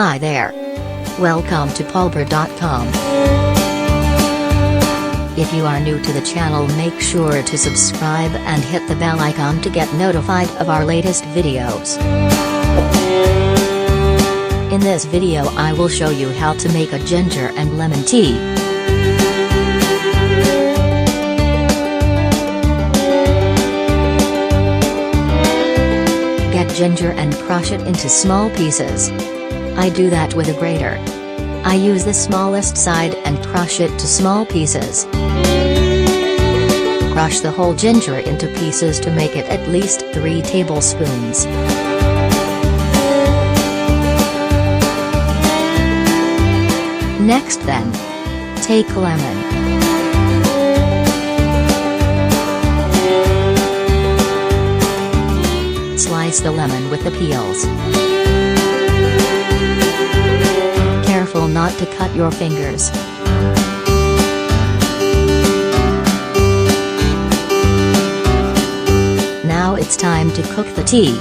Hi there. Welcome to Pulver.com. If you are new to the channel, make sure to subscribe and hit the bell icon to get notified of our latest videos. In this video I will show you how to make a ginger and lemon tea. Get ginger and crush it into small pieces. I do that with a grater. I use the smallest side and crush it to small pieces. Crush the whole ginger into pieces to make it at least 3 tablespoons. Next then, take lemon. Slice the lemon with the peels. Careful not to cut your fingers. Now it's time to cook the tea.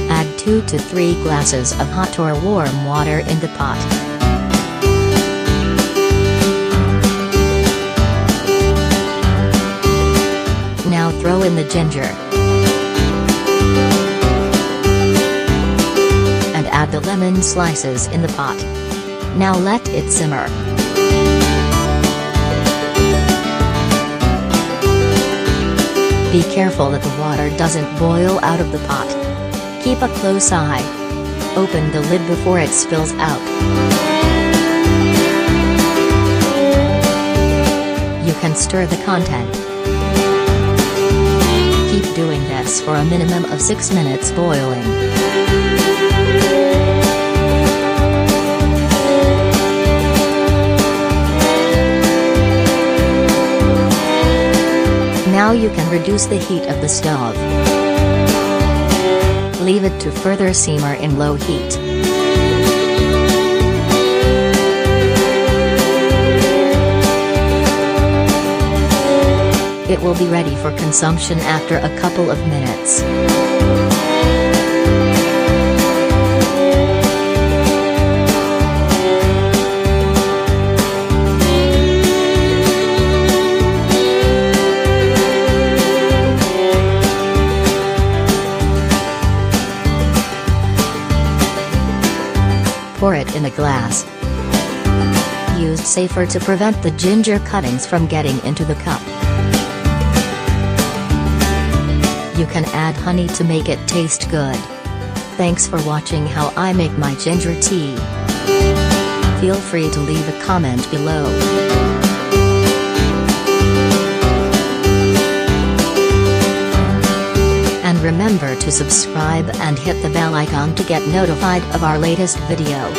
Add 2 to 3 glasses of hot or warm water in the pot. Now throw in the ginger. And add the lemon slices in the pot. Now let it simmer. Be careful that the water doesn't boil out of the pot. Keep a close eye. Open the lid before it spills out. You can stir the content. Keep doing this for a minimum of 6 minutes boiling. Now you can reduce the heat of the stove. Leave it to further simmer in low heat. It will be ready for consumption after a couple of minutes. Pour it in a glass. Use safer to prevent the ginger cuttings from getting into the cup. You can add honey to make it taste good. Thanks for watching how I make my ginger tea. Feel free to leave a comment below. And remember to subscribe and hit the bell icon to get notified of our latest video.